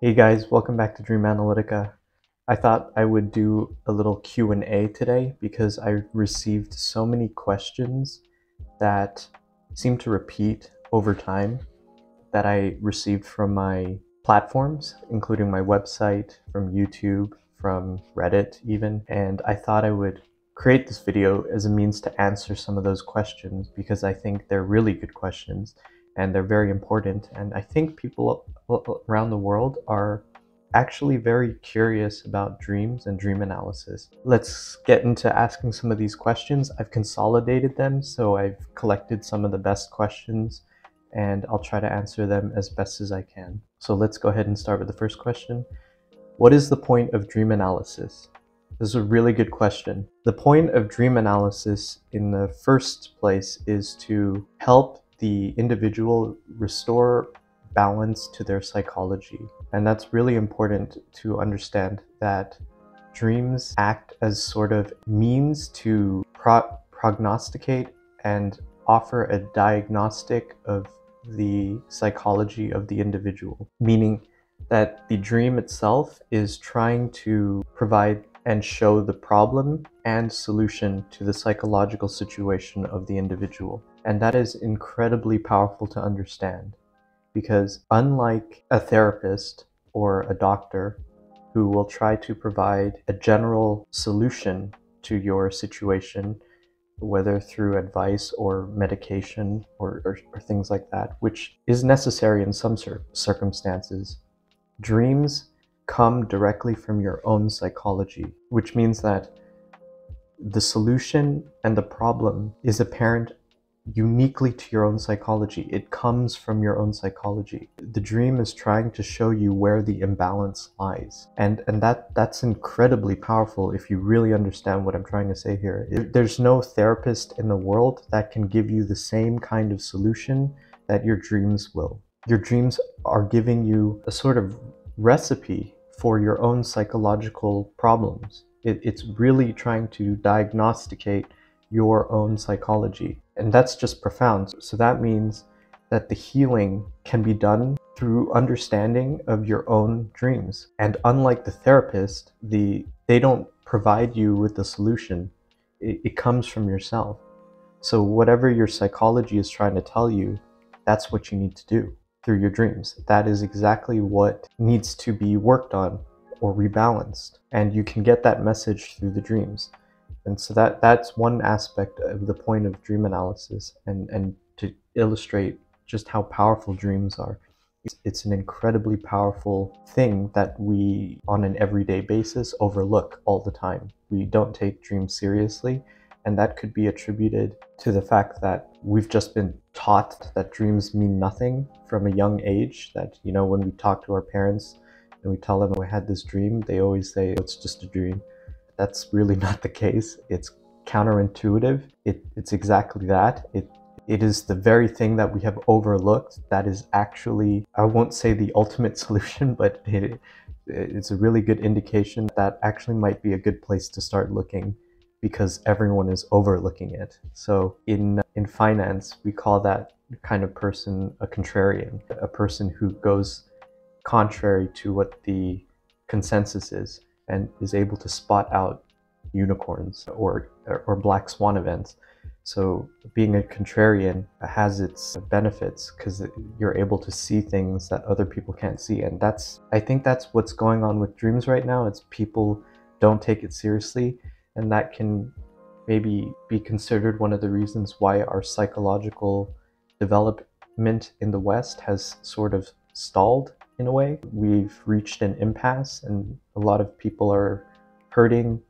Hey guys, welcome back to Dream Analytica. I thought I would do a little Q&A today because I received so many questions that seem to repeat over time that I received from my platforms, including my website, from YouTube, from Reddit even, and I thought I would create this video as a means to answer some of those questions because I think they're really good questions and they're very important, and I think people around the world are actually very curious about dreams and dream analysis. Let's get into asking some of these questions. I've consolidated them, so I've collected some of the best questions and I'll try to answer them as best as I can. So let's go ahead and start with the first question. What is the point of dream analysis? This is a really good question. The point of dream analysis in the first place is to help the individual restore balance to their psychology. And that's really important to understand, that dreams act as sort of means to prognosticate and offer a diagnostic of the psychology of the individual, meaning that the dream itself is trying to provide and show the problem and solution to the psychological situation of the individual. And that is incredibly powerful to understand, because unlike a therapist or a doctor who will try to provide a general solution to your situation, whether through advice or medication or things like that, which is necessary in some circumstances, dreams come directly from your own psychology, which means that the solution and the problem is apparent uniquely to your own psychology. It comes from your own psychology. The dream is trying to show you where the imbalance lies. And that's incredibly powerful if you really understand what I'm trying to say here. There's no therapist in the world that can give you the same kind of solution that your dreams will. Your dreams are giving you a sort of recipe for your own psychological problems. It's really trying to diagnosticate your own psychology. And that's just profound. So that means that the healing can be done through understanding of your own dreams. And unlike the therapist, they don't provide you with the solution. It comes from yourself. So whatever your psychology is trying to tell you, that's what you need to do through your dreams. That is exactly what needs to be worked on or rebalanced. And you can get that message through the dreams. And so that's one aspect of the point of dream analysis, and to illustrate just how powerful dreams are. It's an incredibly powerful thing that we, on an everyday basis, overlook all the time. We don't take dreams seriously, and that could be attributed to the fact that we've just been taught that dreams mean nothing from a young age. That, you know, when we talk to our parents and we tell them, "I had this dream," they always say, "It's just a dream." That's really not the case. It's counterintuitive. It's exactly that. It is the very thing that we have overlooked that is actually, I won't say the ultimate solution, but it's a really good indication that actually might be a good place to start looking, because everyone is overlooking it. So in finance, we call that kind of person a contrarian, a person who goes contrary to what the consensus is, and is able to spot out unicorns or black swan events. So being a contrarian has its benefits, because you're able to see things that other people can't see. And I think that's what's going on with dreams right now. It's people don't take it seriously, and that can maybe be considered one of the reasons why our psychological development in the West has sort of stalled. In a way, we've reached an impasse, and a lot of people are hurting,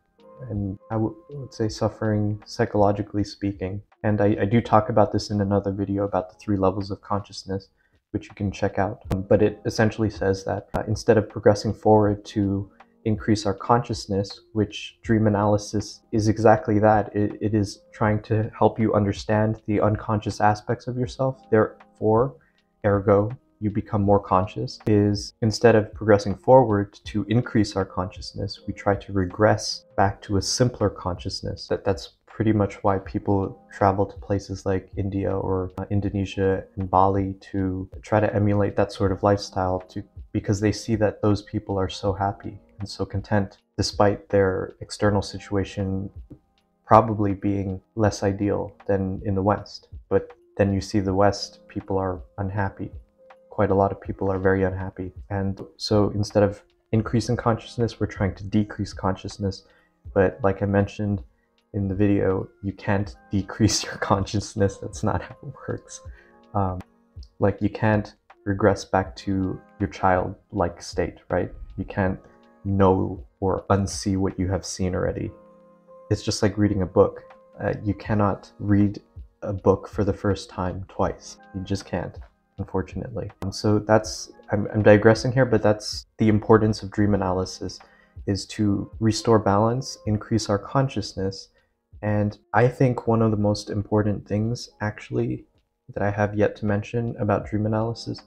and I would say suffering, psychologically speaking. And I do talk about this in another video about the 3 levels of consciousness, which you can check out. But it essentially says that instead of progressing forward to increase our consciousness, which dream analysis is exactly that, it is trying to help you understand the unconscious aspects of yourself. Therefore, ergo, you become more conscious, is instead of progressing forward to increase our consciousness, we try to regress back to a simpler consciousness. That's pretty much why people travel to places like India or Indonesia and Bali to try to emulate that sort of lifestyle, to because they see that those people are so happy and so content despite their external situation probably being less ideal than in the West. But then you see the West, people are unhappy. Quite a lot of people are very unhappy. And so instead of increasing consciousness, we're trying to decrease consciousness. But like I mentioned in the video, you can't decrease your consciousness. That's not how it works. Like you can't regress back to your childlike state, right? You can't know or unsee what you have seen already. It's just like reading a book. You cannot read a book for the first time twice. You just can't, unfortunately. So that's, I'm digressing here, but that's the importance of dream analysis, is to restore balance, increase our consciousness. And I think one of the most important things actually that I have yet to mention about dream analysis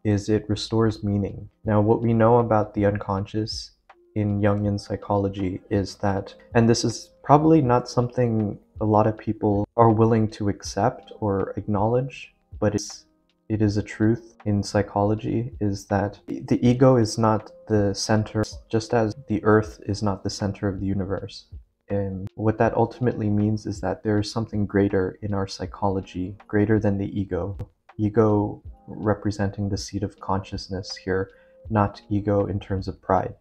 is it restores meaning. Now, what we know about the unconscious in Jungian psychology is that, and this is probably not something a lot of people are willing to accept or acknowledge, but it is a truth in psychology, is that the ego is not the center, just as the earth is not the center of the universe. And what that ultimately means is that there is something greater in our psychology, greater than the ego. Ego representing the seat of consciousness here, not ego in terms of pride.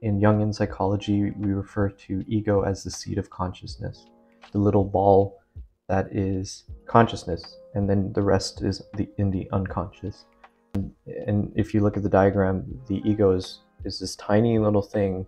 In Jungian psychology, we refer to ego as the seat of consciousness, the little ball that is consciousness, and then the rest is in the unconscious. And if you look at the diagram, the ego is this tiny little thing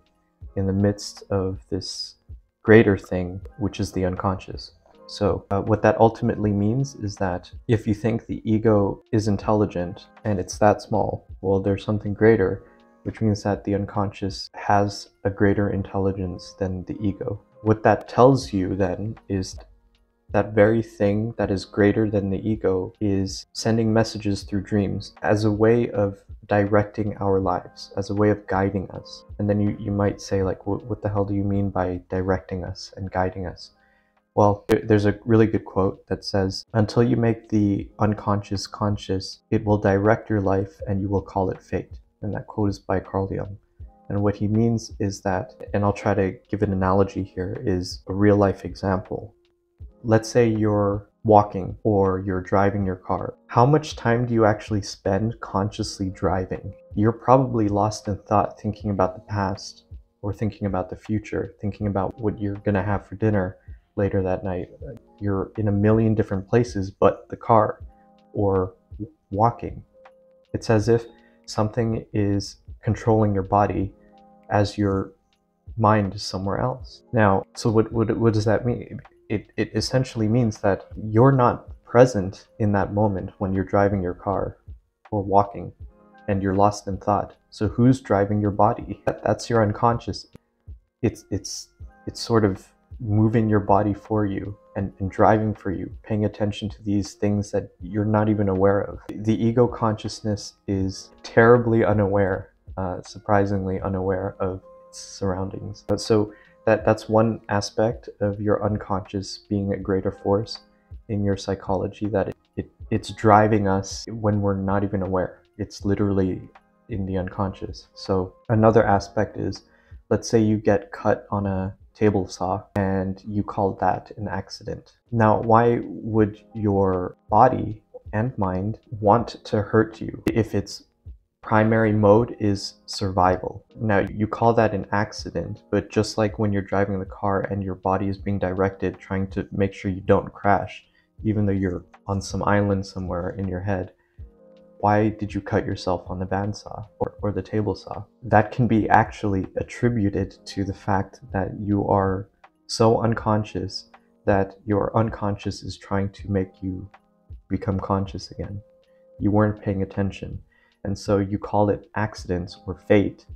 in the midst of this greater thing, which is the unconscious. So what that ultimately means is that if you think the ego is intelligent and it's that small, well, there's something greater, which means that the unconscious has a greater intelligence than the ego. What that tells you then is that very thing that is greater than the ego is sending messages through dreams as a way of directing our lives, as a way of guiding us. And then you might say, like, what the hell do you mean by directing us and guiding us? Well, there's a really good quote that says, "Until you make the unconscious conscious, it will direct your life and you will call it fate." And that quote is by Carl Jung. And what he means is that, and I'll try to give an analogy here, is a real life example. Let's say you're walking or you're driving your car. How much time do you actually spend consciously driving? You're probably lost in thought, thinking about the past or thinking about the future, thinking about what you're gonna have for dinner later that night. You're in a million different places but the car or walking. It's as if something is controlling your body as your mind is somewhere else. Now, so what does that mean? It essentially means that you're not present in that moment when you're driving your car or walking and you're lost in thought. So who's driving your body? That's your unconscious. It's sort of moving your body for you and driving for you, paying attention to these things that you're not even aware of. The ego consciousness is terribly unaware, surprisingly unaware of its surroundings. So that's one aspect of your unconscious being a greater force in your psychology, that it's driving us when we're not even aware. It's literally in the unconscious. So another aspect is, let's say you get cut on a table saw and you call that an accident. Now, why would your body and mind want to hurt you if its primary mode is survival? Now, you call that an accident, but just like when you're driving the car and your body is being directed, trying to make sure you don't crash, even though you're on some island somewhere in your head, why did you cut yourself on the bandsaw or the table saw? That can be actually attributed to the fact that you are so unconscious that your unconscious is trying to make you become conscious again. You weren't paying attention. And so you call it accidents or fate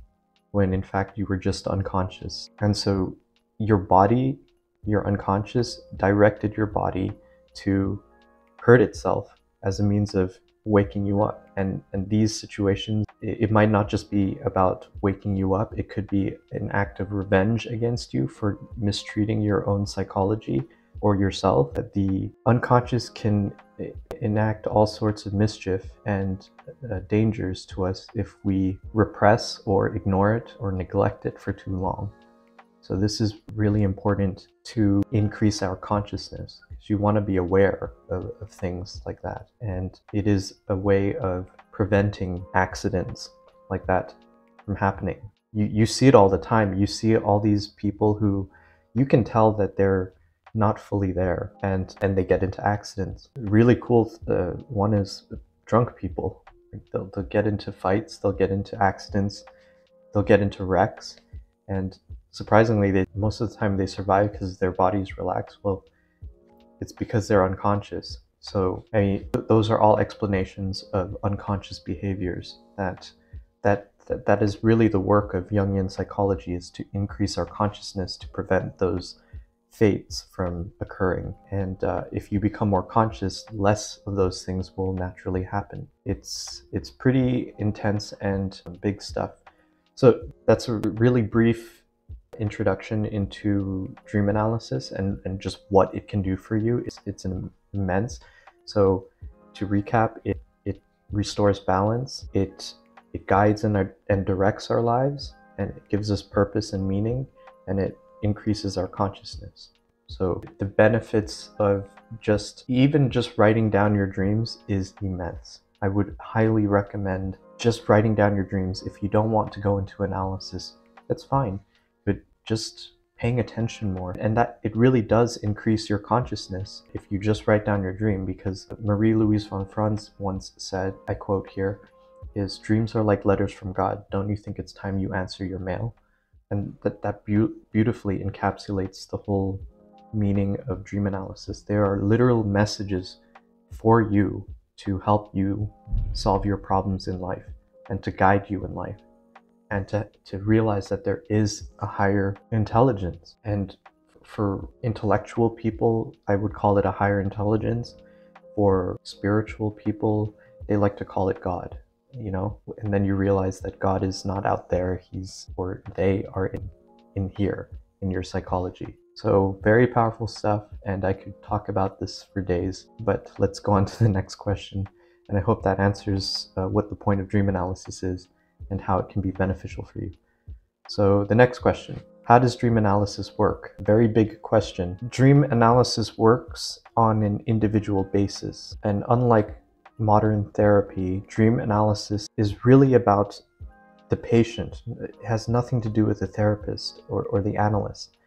when in fact you were just unconscious. And so your body, your unconscious, directed your body to hurt itself as a means of waking you up. And these situations, it might not just be about waking you up. It could be an act of revenge against you for mistreating your own psychology or yourself. The unconscious can enact all sorts of mischief and dangers to us if we repress or ignore it or neglect it for too long. So this is really important to increase our consciousness, because you want to be aware of things like that. And it is a way of preventing accidents like that from happening. You see it all the time. You see all these people who you can tell that they're not fully there, and they get into accidents. Really cool one is drunk people. They'll get into fights, they'll get into accidents, they'll get into wrecks, and surprisingly, most of the time they survive because their bodies relax. Well, it's because they're unconscious. So I mean, those are all explanations of unconscious behaviors. That is really the work of Jungian psychology, is to increase our consciousness to prevent those fates from occurring. And if you become more conscious, less of those things will naturally happen. It's pretty intense and big stuff. So that's a really brief introduction into dream analysis and just what it can do for you. It's immense. So to recap, it restores balance, it guides and directs our lives, and it gives us purpose and meaning, and it increases our consciousness. So the benefits of even just writing down your dreams is immense. I would highly recommend just writing down your dreams. If you don't want to go into analysis, that's fine, but just paying attention more, and that it really does increase your consciousness if you just write down your dream. Because Marie-Louise von Franz once said, I quote here, is "Dreams are like letters from God. Don't you think it's time you answer your mail?" And that beautifully encapsulates the whole meaning of dream analysis. There are literal messages for you to help you solve your problems in life and to guide you in life, and to realize that there is a higher intelligence. And for intellectual people, I would call it a higher intelligence. For spiritual people, they like to call it God, you know? And then you realize that God is not out there, they are in here, in your psychology. So very powerful stuff, and I could talk about this for days, but let's go on to the next question. And I hope that answers what the point of dream analysis is and how it can be beneficial for you. So the next question, how does dream analysis work? Very big question. Dream analysis works on an individual basis, and unlike modern therapy, dream analysis is really about the patient. It has nothing to do with the therapist or the analyst.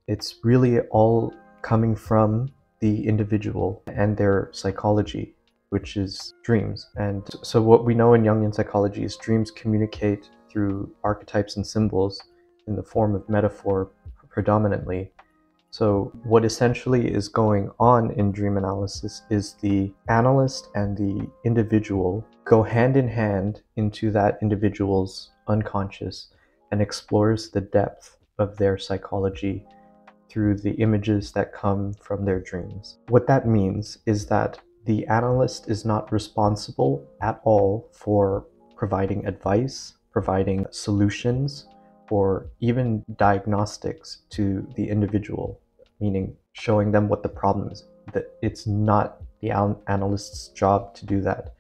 It's really all coming from the individual and their psychology, which is dreams. And so what we know in Jungian psychology is dreams communicate through archetypes and symbols in the form of metaphor predominantly. So what essentially is going on in dream analysis is the analyst and the individual go hand in hand into that individual's unconscious and explores the depth of their psychology through the images that come from their dreams. What that means is that the analyst is not responsible at all for providing advice, providing solutions, or even diagnostics to the individual, meaning showing them what the problem is. That it's not the analyst's job to do that.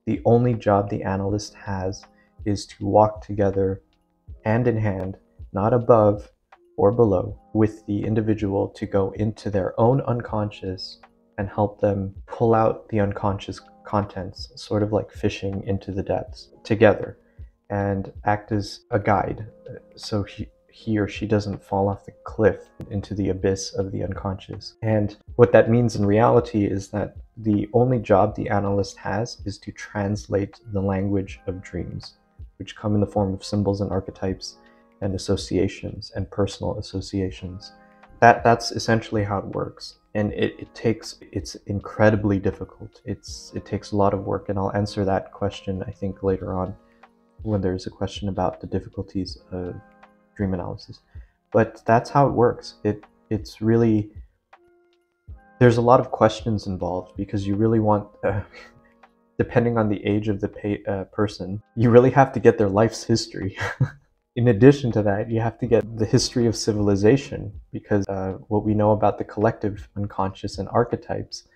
The only job the analyst has is to walk together hand in hand, not above or below, with the individual to go into their own unconscious and help them pull out the unconscious contents, sort of like fishing into the depths together, and act as a guide so he or she doesn't fall off the cliff into the abyss of the unconscious. And what that means in reality is that the only job the analyst has is to translate the language of dreams, which come in the form of symbols and archetypes and associations and personal associations. That's essentially how it works. And it's incredibly difficult. It takes a lot of work, and I'll answer that question, I think, later on when there's a question about the difficulties of dream analysis. But that's how it works. It's really, there's a lot of questions involved, because you really want, depending on the age of the person, you really have to get their life's history. in addition to that, you have to get the history of civilization, because what we know about the collective unconscious and archetypes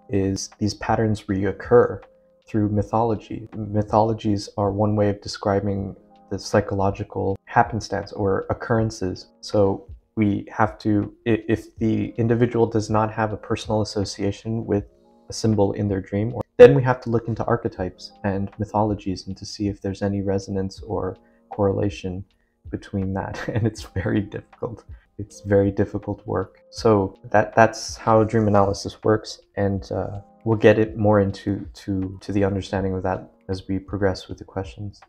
is these patterns reoccur through mythology. Mythologies are one way of describing the psychological happenstance or occurrences. So we have to, if the individual does not have a personal association with a symbol in their dream, then we have to look into archetypes and mythologies and to see if there's any resonance or correlation between that. And it's very difficult. It's very difficult work. So that's how dream analysis works, and we'll get it more into the understanding of that as we progress with the questions.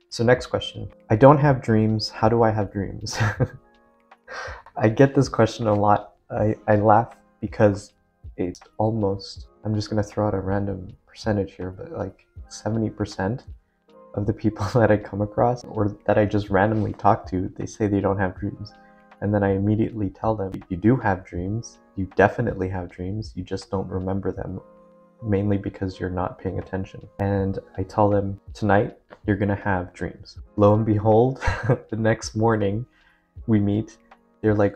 So next question. I don't have dreams. How do I have dreams? I get this question a lot. I laugh because it's almost, I'm just going to throw out a random percentage here, but like 70% of the people that I come across or that I just randomly talk to, they say they don't have dreams. And then I immediately tell them, you do have dreams. You definitely have dreams. You just don't remember them, mainly because you're not paying attention. And I tell them, tonight, you're going to have dreams. Lo and behold, the next morning we meet, they're like,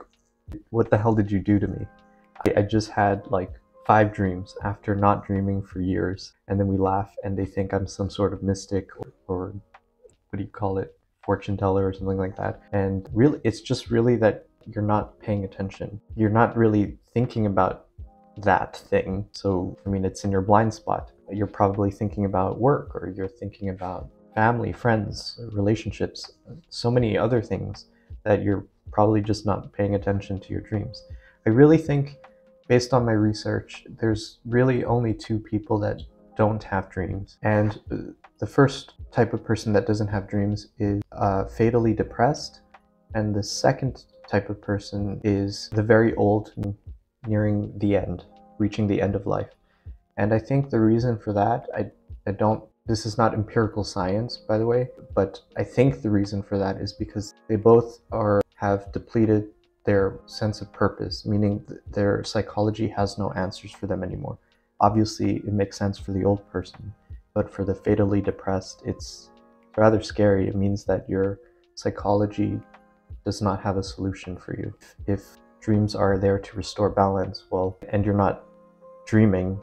what the hell did you do to me? I just had like 5 dreams after not dreaming for years. And then we laugh and they think I'm some sort of mystic or what do you call it? Fortune teller or something like that. And really, it's just really that you're not paying attention. You're not really thinking about that thing. So, I mean, it's in your blind spot. You're probably thinking about work, or you're thinking about family, friends, relationships, so many other things that you're probably just not paying attention to your dreams. I really think, based on my research, there's really only 2 people that don't have dreams. And the first type of person that doesn't have dreams is fatally depressed. And the second type of person is the very old, nearing the end, reaching the end of life. And I think the reason for that, this is not empirical science, by the way, but I think the reason for that is because they both have depleted their sense of purpose, meaning their psychology has no answers for them anymore. Obviously, it makes sense for the old person, but for the fatally depressed, it's rather scary. It means that your psychology does not have a solution for you. If dreams are there to restore balance, well, and you're not dreaming,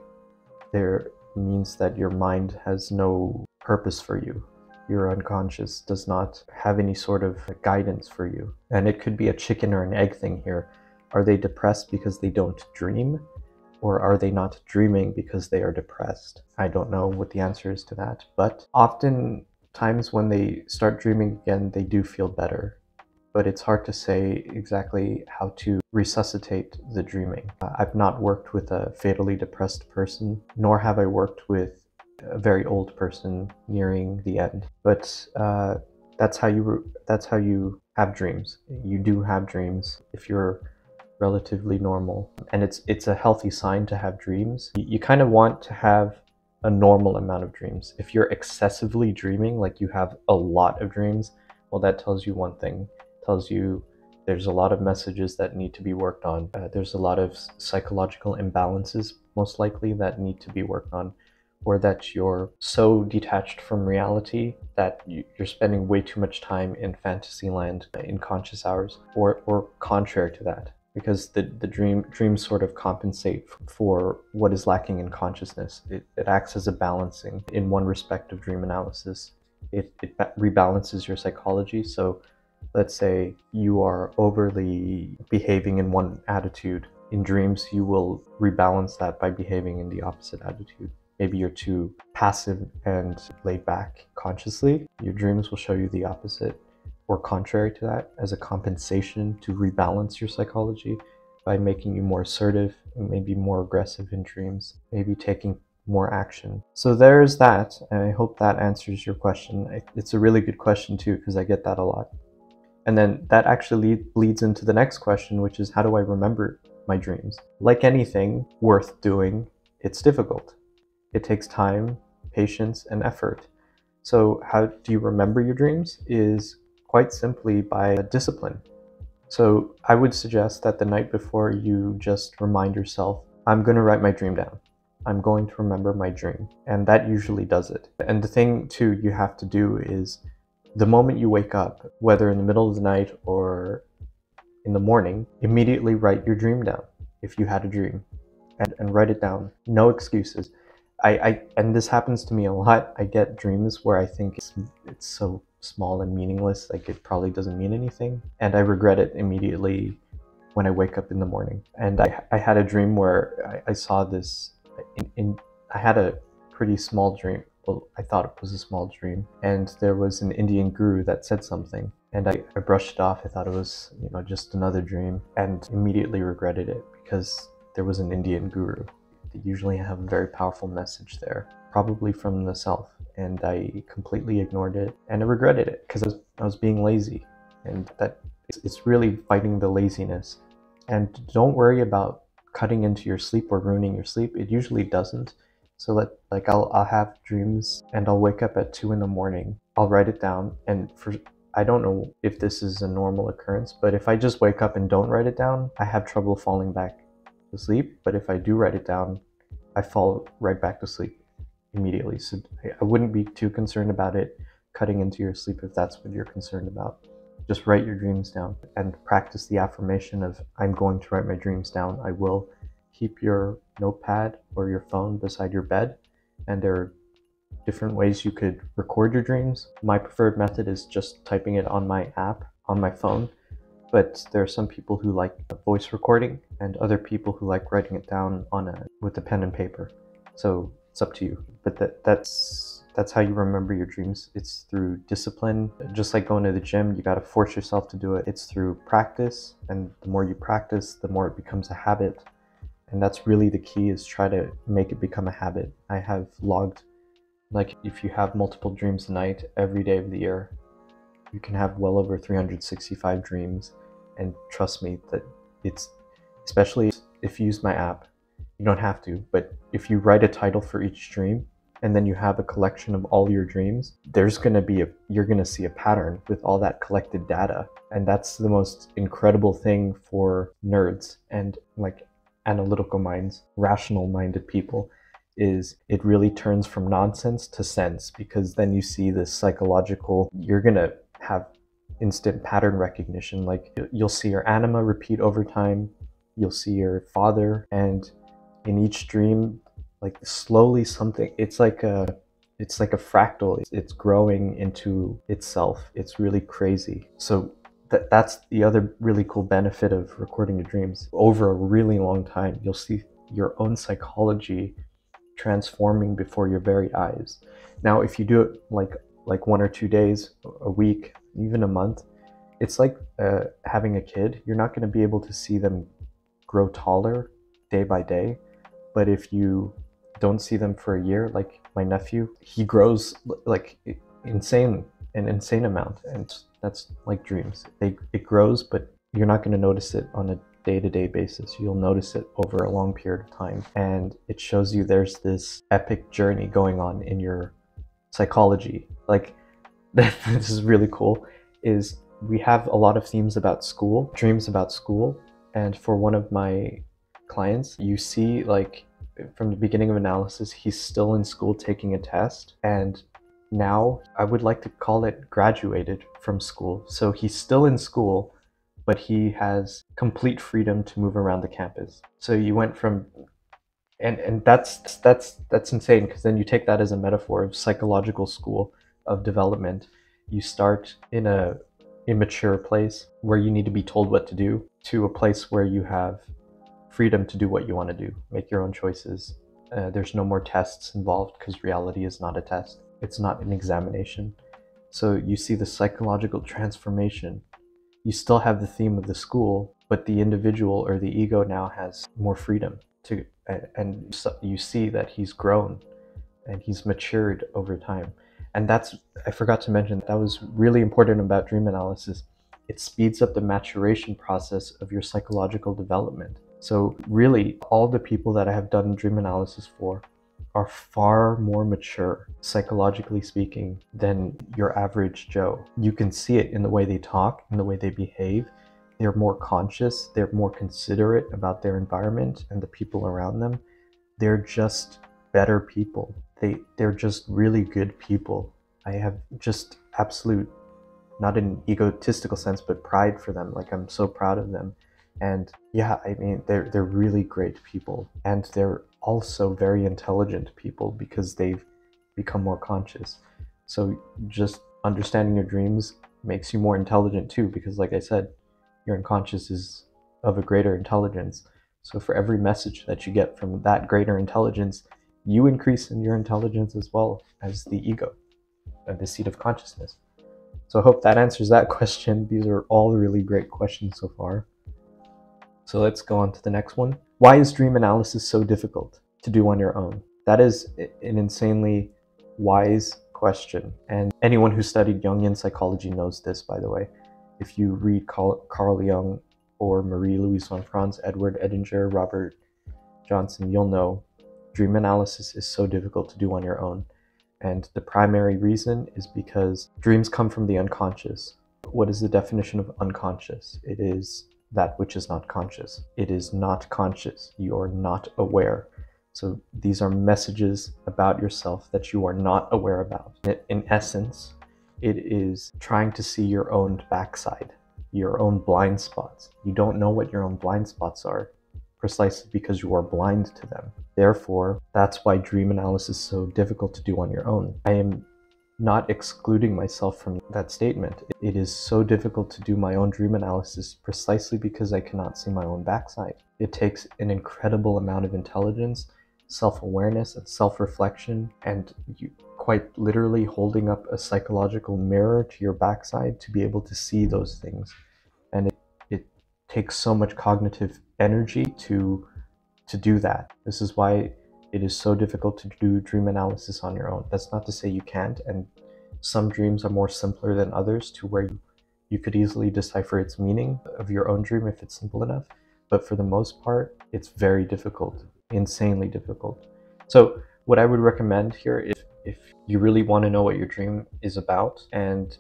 there means that your mind has no purpose for you. Your unconscious does not have any sort of guidance for you. And it could be a chicken or an egg thing here. Are they depressed because they don't dream? Or are they not dreaming because they are depressed? I don't know what the answer is to that. But often times when they start dreaming again, they do feel better. But it's hard to say exactly how to resuscitate the dreaming. I've not worked with a fatally depressed person, nor have I worked with a very old person nearing the end. But that's how you have dreams. You do have dreams if you're relatively normal, and it's a healthy sign to have dreams. You kind of want to have a normal amount of dreams. If you're excessively dreaming, like you have a lot of dreams, well, that tells you one thing. It tells you there's a lot of messages that need to be worked on. There's a lot of psychological imbalances, most likely, that need to be worked on, or that you're so detached from reality that you're spending way too much time in fantasy land in conscious hours, or contrary to that, because the dreams sort of compensate for what is lacking in consciousness. It acts as a balancing in one respect of dream analysis. It rebalances your psychology. So let's say you are overly behaving in one attitude. In dreams, you will rebalance that by behaving in the opposite attitude. Maybe you're too passive and laid back consciously. Your dreams will show you the opposite, or contrary to that, as a compensation to rebalance your psychology by making you more assertive, maybe more aggressive in dreams, maybe taking more action. So there's that, and I hope that answers your question. It's a really good question too, because I get that a lot. And then that actually leads into the next question, which is, how do I remember my dreams? Like anything worth doing, it's difficult. It takes time, patience, and effort. So how do you remember your dreams? Is quite simply by discipline. So I would suggest that the night before, you just remind yourself, I'm going to write my dream down. I'm going to remember my dream. And that usually does it. And the thing too you have to do is the moment you wake up, whether in the middle of the night or in the morning, immediately write your dream down if you had a dream, and write it down. No excuses. And this happens to me a lot. I get dreams where I think it's so small and meaningless, like it probably doesn't mean anything, and I regret it immediately when I wake up in the morning. And I had a dream where I saw this, I had a pretty small dream. Well, I thought it was a small dream, and there was an Indian guru that said something, and I brushed it off. I thought it was, just another dream, and immediately regretted it because there was an Indian guru. They usually have a very powerful message there, probably from the self, and I completely ignored it, and I regretted it because I was being lazy, and that it's really fighting the laziness. And don't worry about cutting into your sleep or ruining your sleep. It usually doesn't. So I'll have dreams and I'll wake up at 2 in the morning. I'll write it down, and I don't know if this is a normal occurrence, but if I just wake up and don't write it down, I have trouble falling back to sleep. But if I do write it down, I fall right back to sleep immediately. So I wouldn't be too concerned about it cutting into your sleep if that's what you're concerned about. Just write your dreams down and practice the affirmation of, I'm going to write my dreams down. I will. Keep your notepad or your phone beside your bed, and there are different ways you could record your dreams. My preferred method is just typing it on my app on my phone, but there are some people who like voice recording and other people who like writing it down with a pen and paper. So it's up to you. But that's how you remember your dreams. It's through discipline. Just like going to the gym, you got to force yourself to do it. It's through practice, and the more you practice, the more it becomes a habit. And that's really the key, is try to make it become a habit. I have logged, like, if you have multiple dreams a night every day of the year, you can have well over 365 dreams. And trust me that it's, especially if you use my app, you don't have to, but if you write a title for each dream and then you have a collection of all your dreams, you're going to see a pattern with all that collected data. And that's the most incredible thing for nerds and like analytical minds, rational minded people, is it really turns from nonsense to sense, because then you see this psychological, you're gonna have instant pattern recognition. Like you'll see your anima repeat over time, you'll see your father, and in each dream, like slowly something, it's like a fractal, it's growing into itself. It's really crazy. So that's the other really cool benefit of recording your dreams. Over a really long time, you'll see your own psychology transforming before your very eyes. Now, if you do it like 1 or 2 days, a week, even a month, it's like having a kid. You're not going to be able to see them grow taller day by day, but if you don't see them for a year, like my nephew, he grows like an insane amount, and that's like dreams. It grows, but you're not going to notice it on a day-to-day basis. You'll notice it over a long period of time, and it shows you there's this epic journey going on in your psychology. Like, this is really cool, is we have a lot of themes about school, dreams about school, and for one of my clients, you see, like, from the beginning of analysis, he's still in school taking a test, and now I would like to call it graduated from school. So he's still in school, but he has complete freedom to move around the campus. So you went from, and that's insane, because then you take that as a metaphor of psychological school, of development. You start in a immature place where you need to be told what to do, to a place where you have freedom to do what you want to do, make your own choices. There's no more tests involved, because reality is not a test. It's not an examination. So you see the psychological transformation. You still have the theme of the school, but the individual or the ego now has more freedom to, and so you see that he's grown and he's matured over time. And I forgot to mention, that was really important about dream analysis. It speeds up the maturation process of your psychological development. So really, all the people that I have done dream analysis for are far more mature, psychologically speaking, than your average Joe. You can see it in the way they talk, in the way they behave. They're more conscious, they're more considerate about their environment and the people around them. They're just better people. They're just really good people. I have just absolute not in an egotistical sense, but pride for them. Like, I'm so proud of them. And yeah, I mean, they're really great people, and they're also very intelligent people because they've become more conscious. So just understanding your dreams makes you more intelligent too, because like I said, your unconscious is of a greater intelligence. So for every message that you get from that greater intelligence, you increase in your intelligence as well as the ego, the seat of consciousness. So I hope that answers that question. These are all really great questions so far. So let's go on to the next one. Why is dream analysis so difficult to do on your own? That is an insanely wise question. And anyone who studied Jungian psychology knows this, by the way. If you read Carl Jung or Marie-Louise von Franz, Edward Edinger, Robert Johnson, you'll know dream analysis is so difficult to do on your own. And the primary reason is because dreams come from the unconscious. What is the definition of unconscious? It is that which is not conscious. It is not conscious. You are not aware. So these are messages about yourself that you are not aware about. In essence, it is trying to see your own backside, your own blind spots. You don't know what your own blind spots are precisely because you are blind to them. Therefore, that's why dream analysis is so difficult to do on your own. I am not excluding myself from that statement. It is so difficult to do my own dream analysis precisely because I cannot see my own backside. It takes an incredible amount of intelligence, self-awareness, and self-reflection, and you quite literally holding up a psychological mirror to your backside to be able to see those things. And it takes so much cognitive energy to do that. This is why it is so difficult to do dream analysis on your own. That's not to say you can't, and some dreams are more simpler than others to where you could easily decipher its meaning of your own dream if it's simple enough. But for the most part, it's very difficult, insanely difficult. So what I would recommend here, if you really want to know what your dream is about and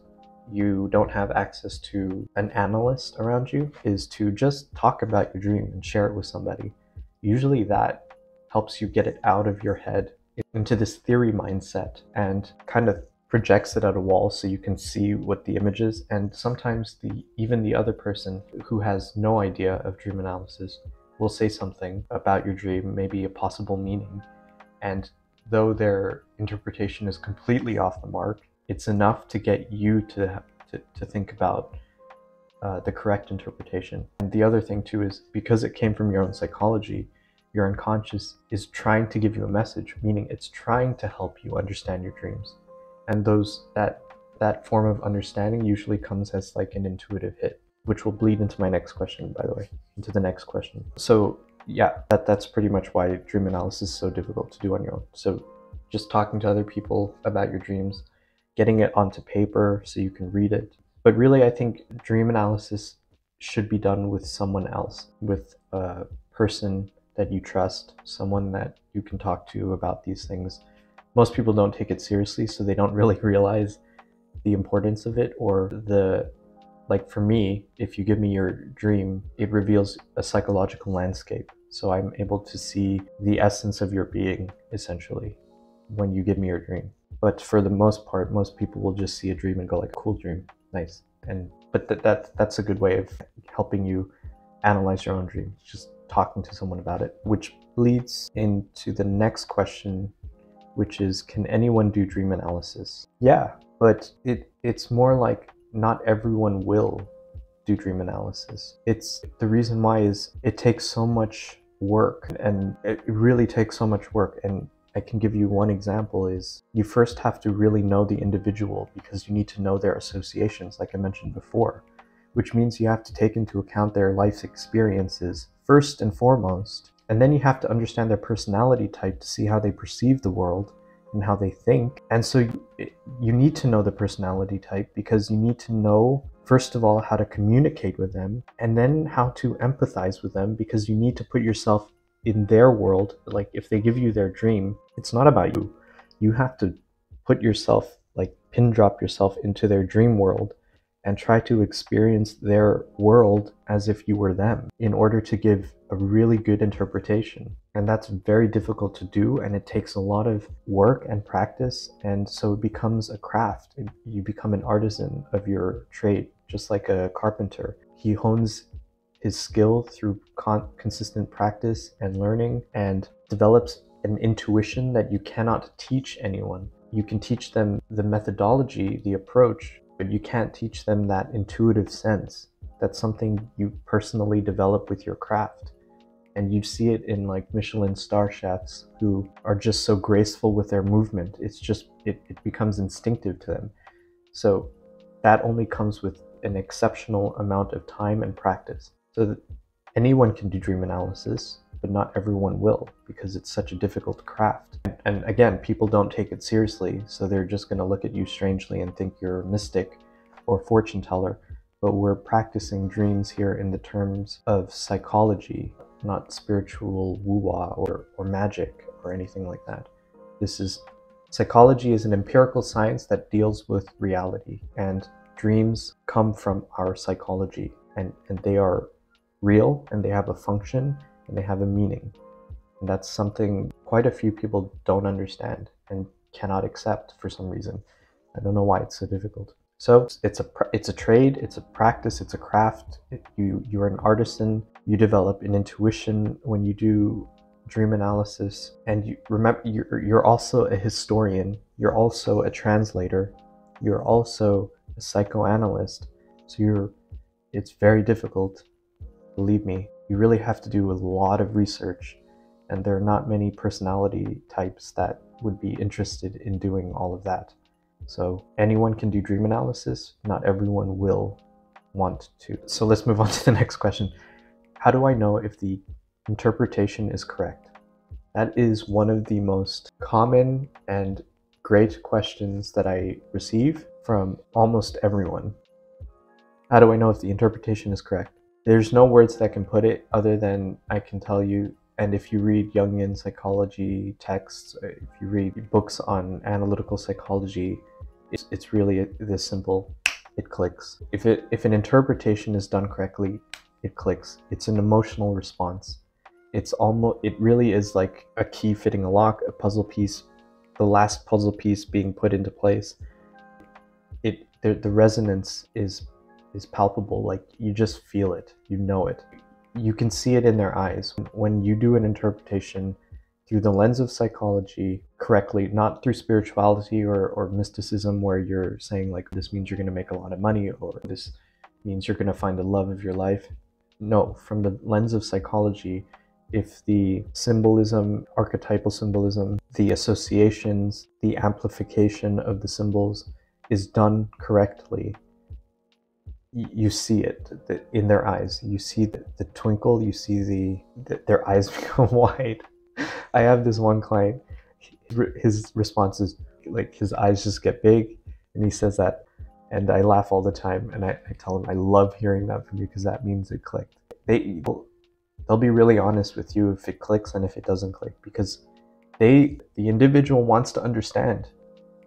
you don't have access to an analyst around you, is to just talk about your dream and share it with somebody. Usually that helps you get it out of your head into this theory mindset and kind of projects it at a wall so you can see what the image is. And sometimes even the other person who has no idea of dream analysis will say something about your dream, maybe a possible meaning. And though their interpretation is completely off the mark, it's enough to get you to think about the correct interpretation. And the other thing too is, because it came from your own psychology, your unconscious is trying to give you a message, meaning it's trying to help you understand your dreams. And that form of understanding usually comes as like an intuitive hit, which will bleed into my next question, by the way, into the next question. So yeah, that's pretty much why dream analysis is so difficult to do on your own. So just talking to other people about your dreams, getting it onto paper so you can read it. But really, I think dream analysis should be done with someone else, with a person that you trust, someone that you can talk to about these things. Most people don't take it seriously, so they don't really realize the importance of it, or like for me, if you give me your dream, it reveals a psychological landscape. So I'm able to see the essence of your being, essentially, when you give me your dream. But for the most part, most people will just see a dream and go like, cool dream, nice. But that's a good way of helping you analyze your own dream, just talking to someone about it. Which leads into the next question, which is, can anyone do dream analysis? Yeah, but it's more like not everyone will do dream analysis. The reason why is it takes so much work, and it really takes so much work. And I can give you one example is, you first have to really know the individual, because you need to know their associations, like I mentioned before, which means you have to take into account their life experiences first and foremost. And then you have to understand their personality type to see how they perceive the world and how they think. And so you need to know the personality type, because you need to know, first of all, how to communicate with them, and then how to empathize with them, because you need to put yourself in their world. Like if they give you their dream, it's not about you. You have to put yourself, like pin drop yourself into their dream world and try to experience their world as if you were them in order to give a really good interpretation. And that's very difficult to do, and it takes a lot of work and practice, and so it becomes a craft. You become an artisan of your trade, just like a carpenter. He hones his skill through consistent practice and learning, and develops an intuition that you cannot teach anyone. You can teach them the methodology, the approach, but you can't teach them that intuitive sense. That's something you personally develop with your craft. And you see it in like Michelin star chefs who are just so graceful with their movement. It's just, it becomes instinctive to them. So that only comes with an exceptional amount of time and practice. So that anyone can do dream analysis, but not everyone will, because it's such a difficult craft. And again, people don't take it seriously, so they're just going to look at you strangely and think you're a mystic or fortune teller. But we're practicing dreams here in the terms of psychology, not spiritual woo-wah or magic or anything like that. Psychology is an empirical science that deals with reality, and dreams come from our psychology, and they are real, and they have a function, and they have a meaning. And that's something quite a few people don't understand and cannot accept for some reason. I don't know why it's so difficult. So it's a trade, it's a practice, it's a craft. You're an artisan. You develop an intuition when you do dream analysis, and you remember you're also a historian. You're also a translator. You're also a psychoanalyst. So it's very difficult. Believe me, you really have to do a lot of research, and there are not many personality types that would be interested in doing all of that. So anyone can do dream analysis, not everyone will want to. So let's move on to the next question. How do I know if the interpretation is correct? That is one of the most common and great questions that I receive from almost everyone. How do I know if the interpretation is correct? There's no words that can put it other than I can tell you. And if you read Jungian psychology texts, if you read books on analytical psychology, it's really this simple. It clicks. If an interpretation is done correctly, it clicks. It's an emotional response. It really is like a key fitting a lock, a puzzle piece, the last puzzle piece being put into place. The resonance is palpable. Like, you just feel it, you know it. You can see it in their eyes. When you do an interpretation through the lens of psychology correctly, not through spirituality or mysticism, where you're saying like, this means you're going to make a lot of money, or this means you're going to find the love of your life. No, from the lens of psychology, if the symbolism, archetypal symbolism, the associations, the amplification of the symbols is done correctly, you see it in their eyes. You see the twinkle, you see their eyes become wide. I have this one client, his response is like, his eyes just get big, and he says that, and I laugh all the time, and I tell him I love hearing that from you, because that means it clicked. They'll be really honest with you if it clicks and if it doesn't click, because the individual wants to understand.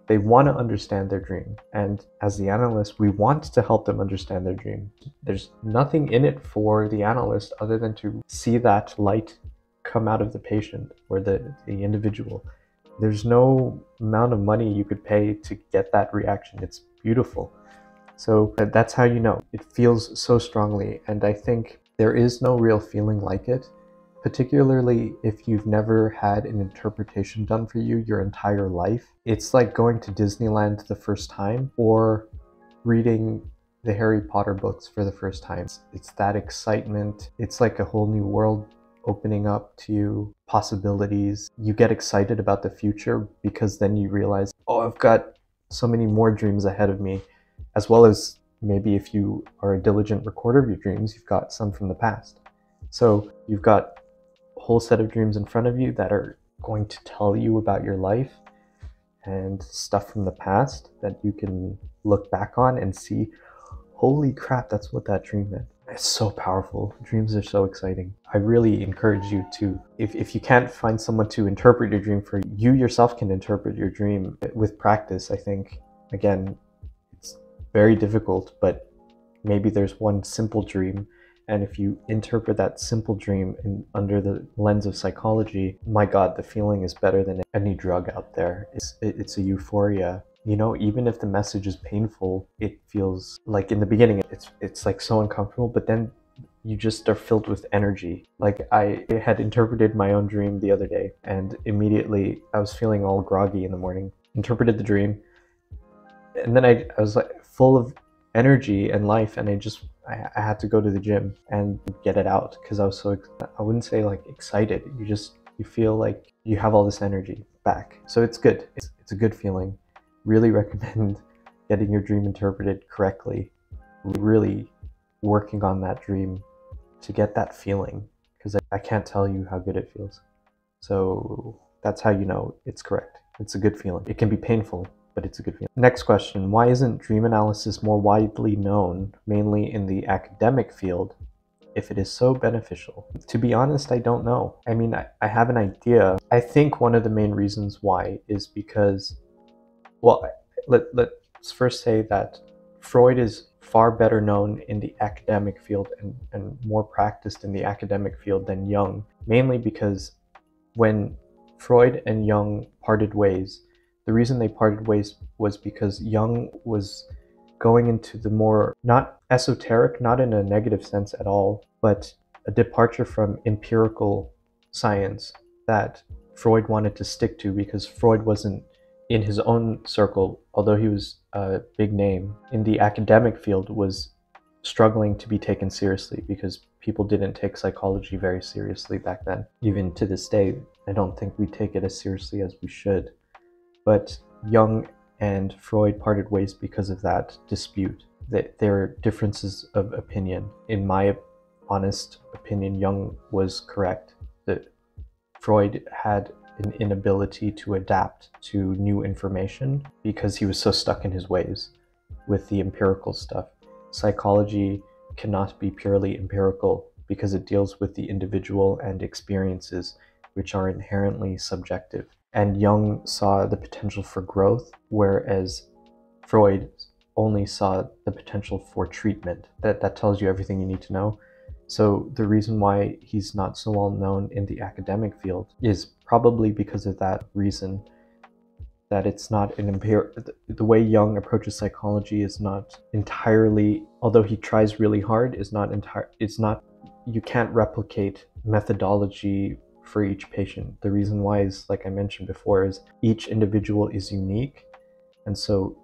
They want to understand their dream, and as the analyst, we want to help them understand their dream. There's nothing in it for the analyst other than to see that light come out of the patient or the individual. There's no amount of money you could pay to get that reaction. It's beautiful. So that's how you know. It feels so strongly, and I think there is no real feeling like it, particularly if you've never had an interpretation done for you your entire life. It's like going to Disneyland the first time, or reading the Harry Potter books for the first time. It's that excitement. It's like a whole new world opening up to you, possibilities. You get excited about the future, because then you realize, oh, I've got so many more dreams ahead of me, as well as maybe if you are a diligent recorder of your dreams, you've got some from the past. So you've got a whole set of dreams in front of you that are going to tell you about your life, and stuff from the past that you can look back on and see, holy crap, that's what that dream meant. It's so powerful. Dreams are so exciting. I really encourage you to, if you can't find someone to interpret your dream for you, you yourself can interpret your dream with practice. I think, again, it's very difficult, but maybe there's one simple dream, and if you interpret that simple dream under the lens of psychology, my God, the feeling is better than any drug out there. It's a euphoria. You know, even if the message is painful, it feels like in the beginning it's like so uncomfortable, but then you just are filled with energy. Like I had interpreted my own dream the other day, and immediately I was feeling all groggy in the morning. Interpreted the dream, and then I was like full of energy and life, and I had to go to the gym and get it out because I was so, I wouldn't say like excited. You feel like you have all this energy back. So it's good. It's a good feeling. Really recommend getting your dream interpreted correctly. Really working on that dream to get that feeling, because I can't tell you how good it feels. So that's how you know it's correct. It's a good feeling. It can be painful, but it's a good feeling. Next question, why isn't dream analysis more widely known, mainly in the academic field, if it is so beneficial? To be honest, I don't know. I mean, I have an idea. I think one of the main reasons why is because, well, let's first say that Freud is far better known in the academic field and more practiced in the academic field than Jung, mainly because when Freud and Jung parted ways, the reason they parted ways was because Jung was going into the more, not esoteric, not in a negative sense at all, but a departure from empirical science that Freud wanted to stick to, because Freud wasn't, in his own circle, although he was a big name, in the academic field was struggling to be taken seriously because people didn't take psychology very seriously back then. Even to this day, I don't think we take it as seriously as we should. But Jung and Freud parted ways because of that dispute. That there are differences of opinion. In my honest opinion, Jung was correct. That Freud had an inability to adapt to new information because he was so stuck in his ways with the empirical stuff. Psychology cannot be purely empirical because it deals with the individual and experiences which are inherently subjective. And Jung saw the potential for growth, whereas Freud only saw the potential for treatment. That tells you everything you need to know. So the reason why he's not so well known in the academic field is probably because of that reason, that it's not an the way Jung approaches psychology is not entirely, although he tries really hard, you can't replicate methodology for each patient. The reason why is, like I mentioned before, is each individual is unique. And so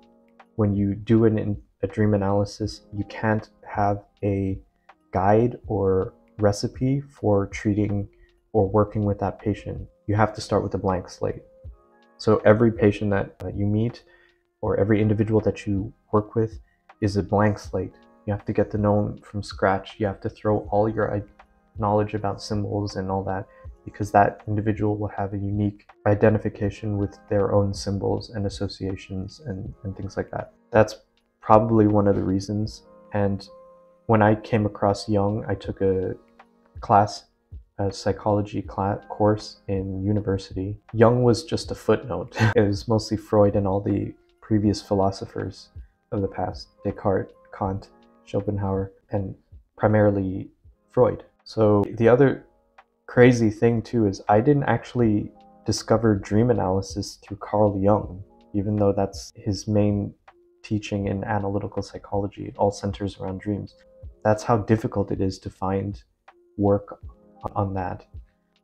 when you do a dream analysis, you can't have a guide or recipe for treating or working with that patient. You have to start with a blank slate. So every patient that you meet or every individual that you work with is a blank slate. You have to get to know them from scratch. You have to throw all your knowledge about symbols and all that, because that individual will have a unique identification with their own symbols and associations and things like that. That's probably one of the reasons. And when I came across Jung, I took a psychology course in university. Jung was just a footnote. It was mostly Freud and all the previous philosophers of the past, Descartes, Kant, Schopenhauer, and primarily Freud. So the other crazy thing too is I didn't actually discover dream analysis through Carl Jung, even though that's his main teaching in analytical psychology. It all centers around dreams. That's how difficult it is to find work on that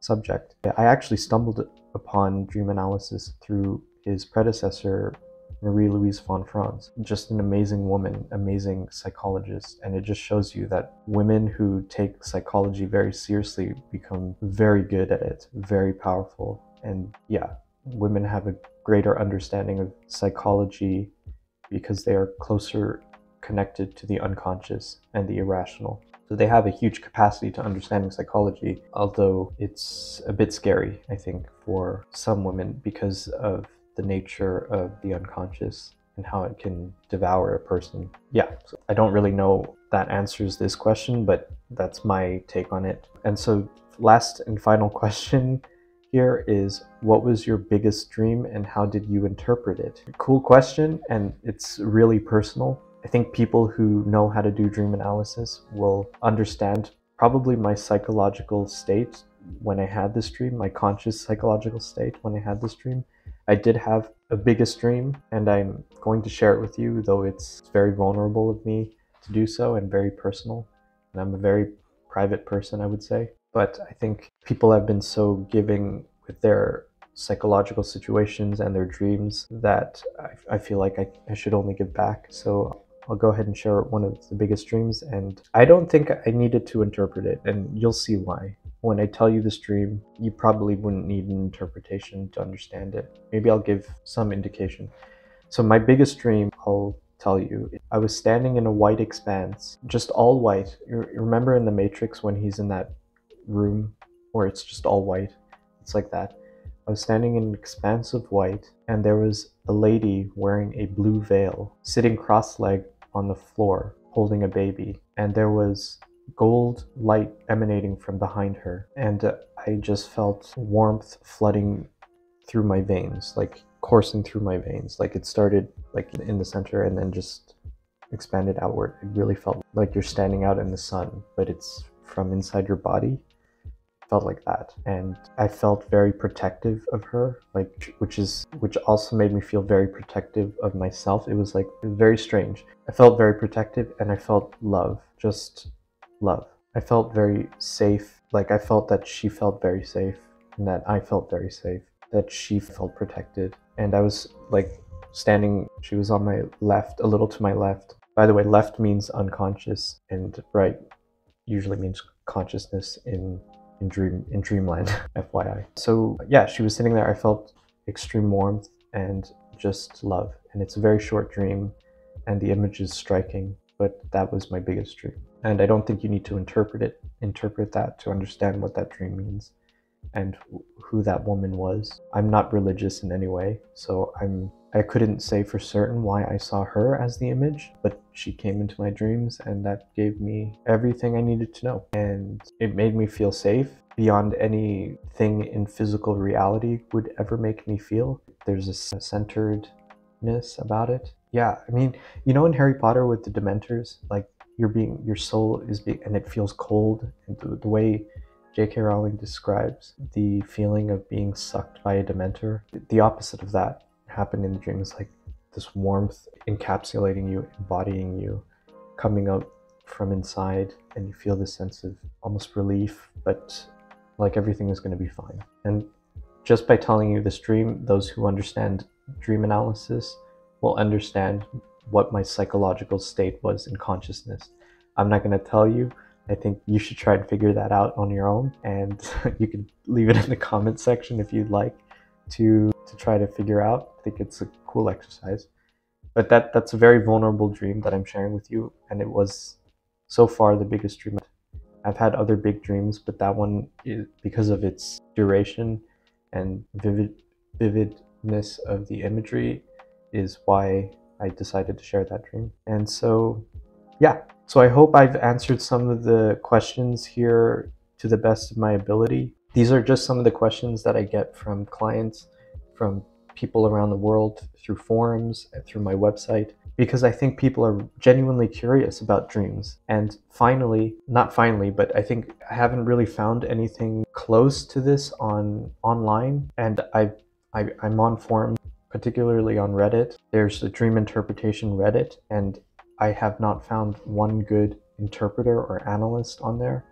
subject. I actually stumbled upon dream analysis through his predecessor, Marie-Louise von Franz. Just an amazing woman, amazing psychologist. And it just shows you that women who take psychology very seriously become very good at it, very powerful. And yeah, women have a greater understanding of psychology because they are closer connected to the unconscious and the irrational. So they have a huge capacity to understanding psychology, although it's a bit scary, I think, for some women because of the nature of the unconscious and how it can devour a person. Yeah, so I don't really know that answers this question, but that's my take on it. And so last and final question here is, what was your biggest dream and how did you interpret it? Cool question, and it's really personal. I think people who know how to do dream analysis will understand probably my psychological state when I had this dream, my conscious psychological state when I had this dream. I did have a biggest dream, and I'm going to share it with you, though it's very vulnerable of me to do so and very personal. And I'm a very private person, I would say. But I think people have been so giving with their psychological situations and their dreams that I feel like I should only give back. So I'll go ahead and share one of the biggest dreams, and I don't think I needed to interpret it, and you'll see why. When I tell you this dream, you probably wouldn't need an interpretation to understand it. Maybe I'll give some indication. So my biggest dream, I'll tell you, I was standing in a white expanse, just all white. You remember in the Matrix when he's in that room where it's just all white? It's like that. I was standing in an expanse of white, and there was a lady wearing a blue veil, sitting cross-legged on the floor, holding a baby. And there was gold light emanating from behind her. And I just felt warmth flooding through my veins, like coursing through my veins. Like it started like in the center and then just expanded outward. It really felt like you're standing out in the sun, but it's from inside your body. Felt like that, and I felt very protective of her, like which also made me feel very protective of myself. It was very strange. I felt very protective, and I felt love, just love. I felt very safe. Like I felt that she felt very safe, and that I felt very safe, that she felt protected. And I was like standing, she was on my left, a little to my left. By the way, left means unconscious, and right usually means consciousness in dreamland, FYI. So yeah, she was sitting there. I felt extreme warmth and just love. And it's a very short dream, and the image is striking, but that was my biggest dream. And I don't think you need to interpret that to understand what that dream means and who that woman was. I'm not religious in any way, so I couldn't say for certain why I saw her as the image, but she came into my dreams, and that gave me everything I needed to know. And it made me feel safe beyond anything in physical reality would ever make me feel. There's a centeredness about it. Yeah, I mean, you know in Harry Potter with the Dementors, like your soul is being, and it feels cold, and the way J.K. Rowling describes the feeling of being sucked by a Dementor, the opposite of that happened in the dream. It's like this warmth encapsulating you, embodying you, coming out from inside, and you feel this sense of almost relief, but like everything is going to be fine. And just by telling you this dream, those who understand dream analysis will understand what my psychological state was in consciousness. I'm not going to tell you. I think you should try and figure that out on your own, and you can leave it in the comment section if you'd like to try to figure out. I think it's a cool exercise. But that's a very vulnerable dream that I'm sharing with you, and it was so far the biggest dream. I've had other big dreams, but that one, because of its duration and vividness of the imagery, is why I decided to share that dream. And so yeah, so I hope I've answered some of the questions here to the best of my ability. These are just some of the questions that I get from clients, from people around the world, through forums, through my website, because I think people are genuinely curious about dreams. And not finally, but I think I haven't really found anything close to this online. And I'm on forums, particularly on Reddit. There's a dream interpretation Reddit, and I have not found one good interpreter or analyst on there.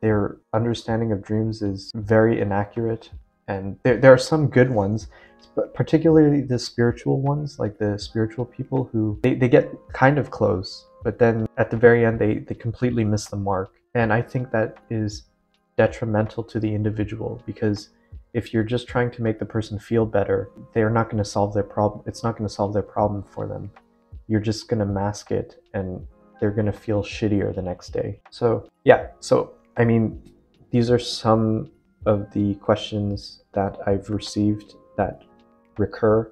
Their understanding of dreams is very inaccurate, and there are some good ones, but particularly the spiritual ones, like the spiritual people who they get kind of close, but then at the very end they completely miss the mark. And I think that is detrimental to the individual, because if you're just trying to make the person feel better, they're not going to solve their problem. It's not going to solve their problem for them. You're just going to mask it, and they're going to feel shittier the next day. So yeah, I mean, these are some of the questions that I've received that recur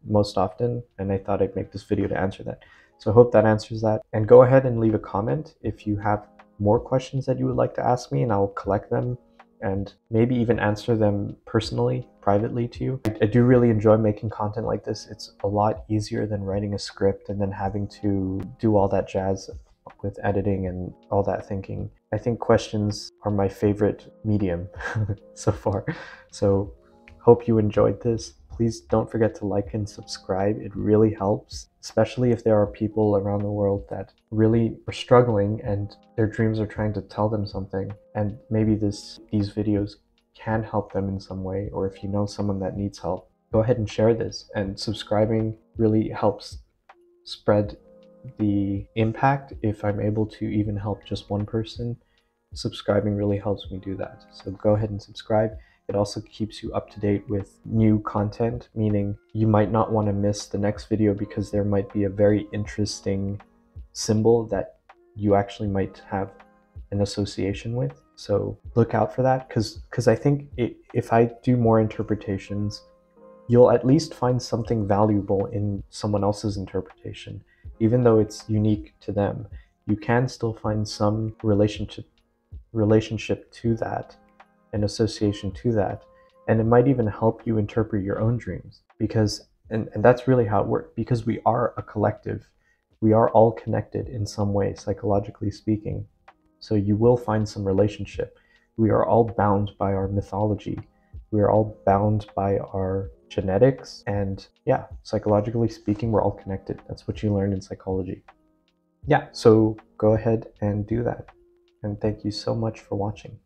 most often, and I thought I'd make this video to answer that. So I hope that answers that. And go ahead and leave a comment if you have more questions that you would like to ask me, and I'll collect them and maybe even answer them personally, privately to you. I do really enjoy making content like this. It's a lot easier than writing a script and then having to do all that jazz with editing and all that thinking. I think questions are my favorite medium so far. So hope you enjoyed this. Please don't forget to like and subscribe. It really helps, especially if there are people around the world that really are struggling and their dreams are trying to tell them something. And maybe these videos can help them in some way, or if you know someone that needs help, go ahead and share this. And subscribing really helps spread the impact. If I'm able to even help just one person, subscribing really helps me do that. So go ahead and subscribe. It also keeps you up to date with new content, meaning you might not want to miss the next video because there might be a very interesting symbol that you actually might have an association with. So look out for that, because I think if I do more interpretations, you'll at least find something valuable in someone else's interpretation. Even though it's unique to them, you can still find some relationship to that, an association to that, and it might even help you interpret your own dreams, because and that's really how it works, because we are a collective. We are all connected in some way, psychologically speaking. So you will find some relationship. We are all bound by our mythology. We are all bound by our genetics, and yeah, psychologically speaking, we're all connected. That's what you learn in psychology. Yeah, so go ahead and do that. And thank you so much for watching.